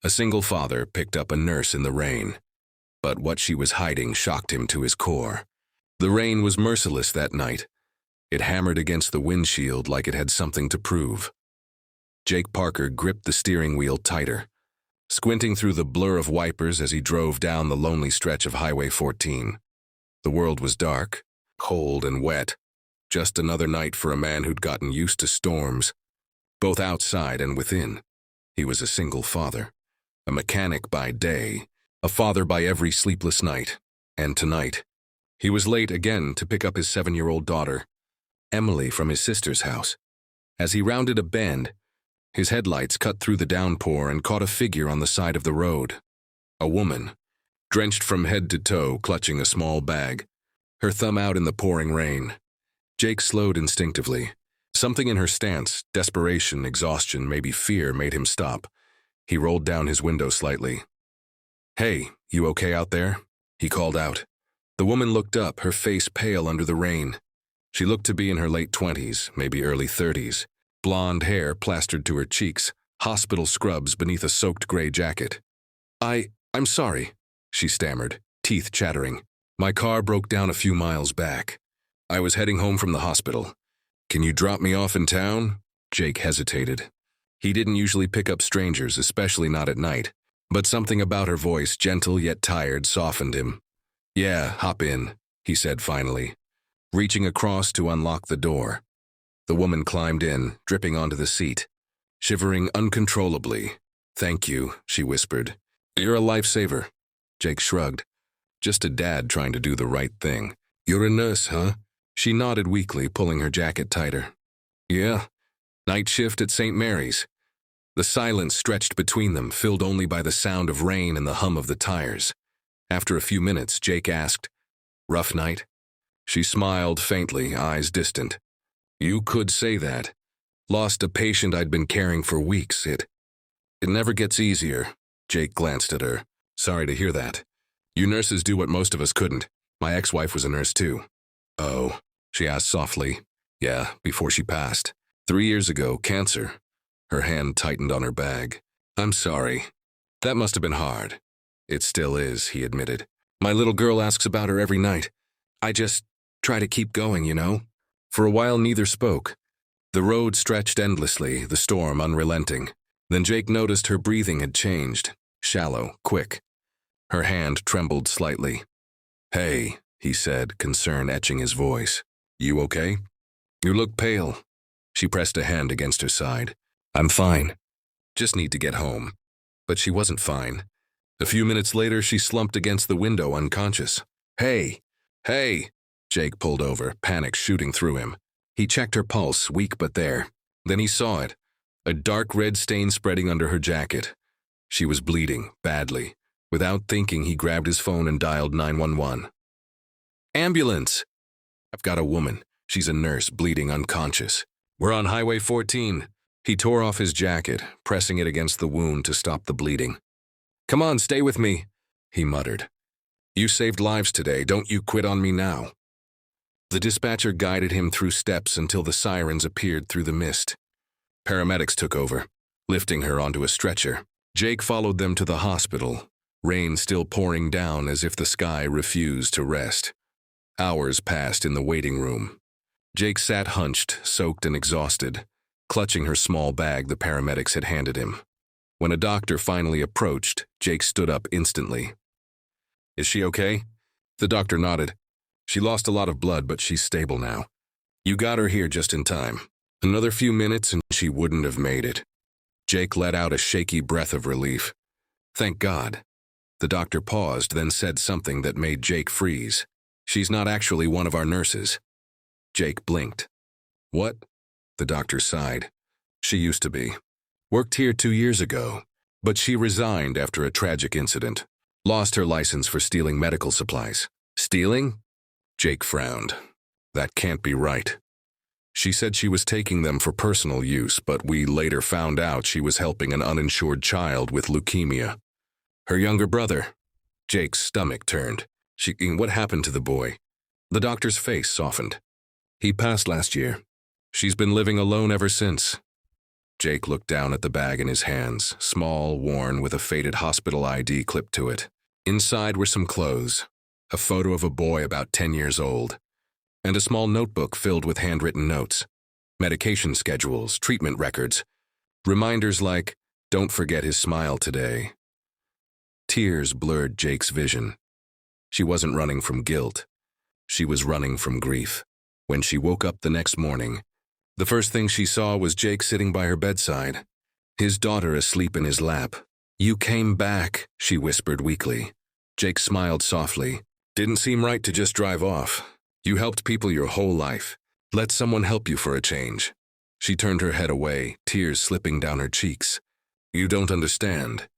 A single father picked up a nurse in the rain, but what she was hiding shocked him to his core. The rain was merciless that night. It hammered against the windshield like it had something to prove. Jake Parker gripped the steering wheel tighter, squinting through the blur of wipers as he drove down the lonely stretch of Highway 14. The world was dark, cold and wet, just another night for a man who'd gotten used to storms, both outside and within. He was a single father, a mechanic by day, a father by every sleepless night, and tonight, he was late again to pick up his 7-year-old daughter, Emily, from his sister's house. As he rounded a bend, his headlights cut through the downpour and caught a figure on the side of the road. A woman, drenched from head to toe, clutching a small bag, her thumb out in the pouring rain. Jake slowed instinctively. Something in her stance, desperation, exhaustion, maybe fear, made him stop. He rolled down his window slightly. "Hey, you okay out there?" he called out. The woman looked up, her face pale under the rain. She looked to be in her late 20s, maybe early 30s. Blonde hair plastered to her cheeks, hospital scrubs beneath a soaked gray jacket. I'm sorry," she stammered, teeth chattering. "My car broke down a few miles back. I was heading home from the hospital. Can you drop me off in town?" Jake hesitated. He didn't usually pick up strangers, especially not at night, but something about her voice, gentle yet tired, softened him. "Yeah, hop in," he said finally, reaching across to unlock the door. The woman climbed in, dripping onto the seat, shivering uncontrollably. "Thank you," she whispered. "You're a lifesaver." Jake shrugged. "Just a dad trying to do the right thing." "You're a nurse, huh?" She nodded weakly, pulling her jacket tighter. "Yeah, night shift at St. Mary's." The silence stretched between them, filled only by the sound of rain and the hum of the tires. After a few minutes, Jake asked, "Rough night?" She smiled faintly, eyes distant. "You could say that. Lost a patient I'd been caring for weeks. It never gets easier." Jake glanced at her. "Sorry to hear that. You nurses do what most of us couldn't. My ex-wife was a nurse too." "Oh," she asked softly. "Yeah, before she passed. 3 years ago, cancer." Her hand tightened on her bag. "I'm sorry. That must have been hard." "It still is," he admitted. "My little girl asks about her every night. I just try to keep going, you know?" For a while neither spoke. The road stretched endlessly, the storm unrelenting. Then Jake noticed her breathing had changed, shallow, quick. Her hand trembled slightly. "Hey," he said, concern etching his voice. "You okay? You look pale." She pressed a hand against her side. "I'm fine. Just need to get home." But she wasn't fine. A few minutes later, she slumped against the window, unconscious. "Hey! Hey!" Jake pulled over, panic shooting through him. He checked her pulse, weak but there. Then he saw it, a dark red stain spreading under her jacket. She was bleeding, badly. Without thinking, he grabbed his phone and dialed 911. "Ambulance!" "I've got a woman. She's a nurse, bleeding unconscious. We're on Highway 14. He tore off his jacket, pressing it against the wound to stop the bleeding. "Come on, stay with me," he muttered. "You saved lives today. Don't you quit on me now." The dispatcher guided him through steps until the sirens appeared through the mist. Paramedics took over, lifting her onto a stretcher. Jake followed them to the hospital, rain still pouring down as if the sky refused to rest. Hours passed in the waiting room. Jake sat hunched, soaked and exhausted, clutching her small bag the paramedics had handed him. When a doctor finally approached, Jake stood up instantly. "Is she okay?" The doctor nodded. "She lost a lot of blood, but she's stable now. You got her here just in time. Another few minutes and she wouldn't have made it." Jake let out a shaky breath of relief. "Thank God." The doctor paused, then said something that made Jake freeze. "She's not actually one of our nurses." Jake blinked. "What?" The doctor sighed. "She used to be. Worked here 2 years ago, but she resigned after a tragic incident. Lost her license for stealing medical supplies." "Stealing?" Jake frowned. "That can't be right. She said she was taking them for personal use, but we later found out she was helping an uninsured child with leukemia. Her younger brother." Jake's stomach turned. What happened to the boy?" The doctor's face softened. "He passed last year. She's been living alone ever since." Jake looked down at the bag in his hands, small, worn, with a faded hospital ID clipped to it. Inside were some clothes, a photo of a boy about 10 years old, and a small notebook filled with handwritten notes, medication schedules, treatment records, reminders like, "Don't forget his smile today." Tears blurred Jake's vision. She wasn't running from guilt. She was running from grief. When she woke up the next morning, the first thing she saw was Jake sitting by her bedside, his daughter asleep in his lap. "You came back," she whispered weakly. Jake smiled softly. "Didn't seem right to just drive off. You helped people your whole life. Let someone help you for a change." She turned her head away, tears slipping down her cheeks. "You don't understand.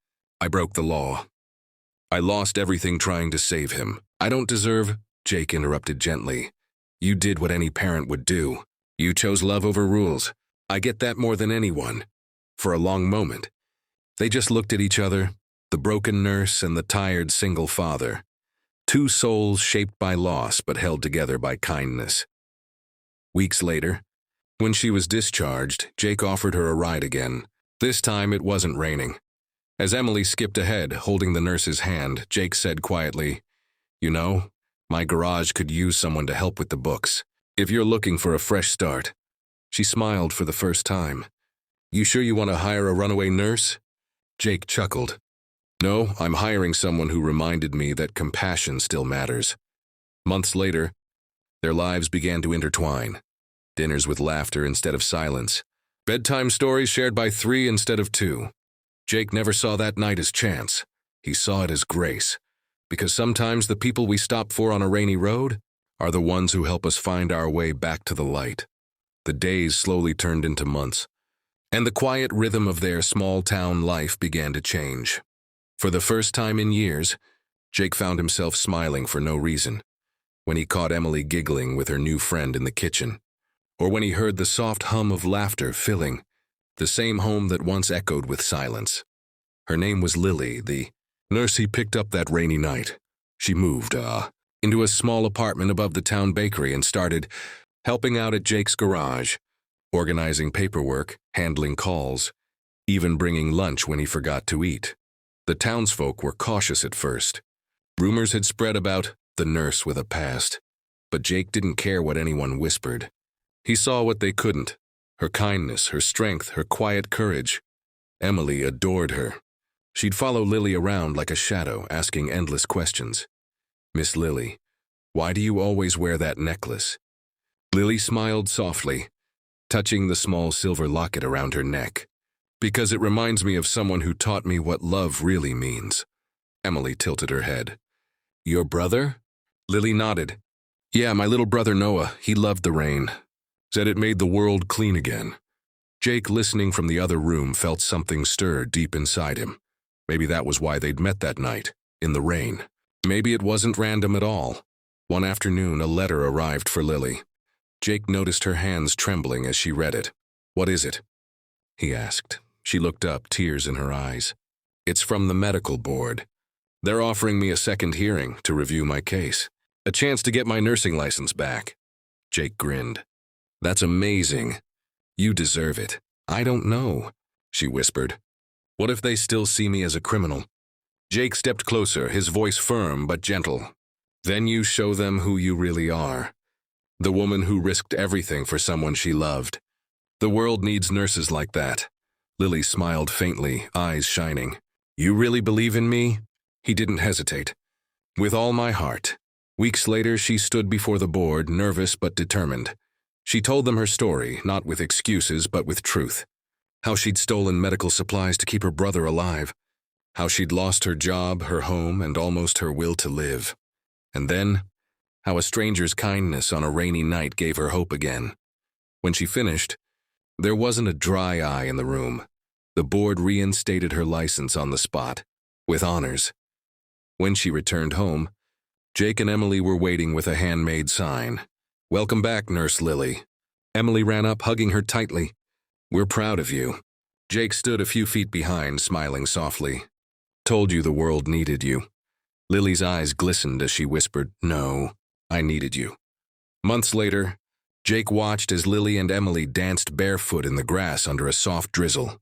I broke the law. I lost everything trying to save him. I don't deserve—" Jake interrupted gently. "You did what any parent would do. You chose love over rules. I get that more than anyone." For a long moment, they just looked at each other, the broken nurse and the tired single father. Two souls shaped by loss but held together by kindness. Weeks later, when she was discharged, Jake offered her a ride again. This time it wasn't raining. As Emily skipped ahead, holding the nurse's hand, Jake said quietly, "You know, my garage could use someone to help with the books. If you're looking for a fresh start." She smiled for the first time. "You sure you want to hire a runaway nurse?" Jake chuckled. "No, I'm hiring someone who reminded me that compassion still matters." Months later, their lives began to intertwine. Dinners with laughter instead of silence. Bedtime stories shared by 3 instead of 2. Jake never saw that night as chance. He saw it as grace. Because sometimes the people we stop for on a rainy road are the ones who help us find our way back to the light. The days slowly turned into months, and the quiet rhythm of their small-town life began to change. For the first time in years, Jake found himself smiling for no reason. When he caught Emily giggling with her new friend in the kitchen, or when he heard the soft hum of laughter filling the same home that once echoed with silence. Her name was Lily, the nurse he picked up that rainy night. She moved, into a small apartment above the town bakery and started helping out at Jake's garage, organizing paperwork, handling calls, even bringing lunch when he forgot to eat. The townsfolk were cautious at first. Rumors had spread about the nurse with a past, but Jake didn't care what anyone whispered. He saw what they couldn't: her kindness, her strength, her quiet courage. Emily adored her. She'd follow Lily around like a shadow, asking endless questions. "Miss Lily, why do you always wear that necklace?" Lily smiled softly, touching the small silver locket around her neck. "Because it reminds me of someone who taught me what love really means." Emily tilted her head. "Your brother?" Lily nodded. "Yeah, my little brother Noah. He loved the rain. Said it made the world clean again." Jake, listening from the other room, felt something stir deep inside him. Maybe that was why they'd met that night, in the rain. Maybe it wasn't random at all. One afternoon, a letter arrived for Lily. Jake noticed her hands trembling as she read it. "What is it?" he asked. She looked up, tears in her eyes. "It's from the medical board. They're offering me a second hearing to review my case. A chance to get my nursing license back." Jake grinned. "That's amazing. You deserve it." "I don't know," she whispered. "What if they still see me as a criminal?" Jake stepped closer, his voice firm but gentle. "Then you show them who you really are. The woman who risked everything for someone she loved. The world needs nurses like that." Lily smiled faintly, eyes shining. "You really believe in me?" He didn't hesitate. "With all my heart." Weeks later, she stood before the board, nervous but determined. She told them her story, not with excuses but with truth. How she'd stolen medical supplies to keep her brother alive. How she'd lost her job, her home, and almost her will to live. And then, how a stranger's kindness on a rainy night gave her hope again. When she finished, there wasn't a dry eye in the room. The board reinstated her license on the spot, with honors. When she returned home, Jake and Emily were waiting with a handmade sign. "Welcome back, Nurse Lily." Emily ran up, hugging her tightly. "We're proud of you." Jake stood a few feet behind, smiling softly. "Told you the world needed you." Lily's eyes glistened as she whispered, "No, I needed you." Months later, Jake watched as Lily and Emily danced barefoot in the grass under a soft drizzle.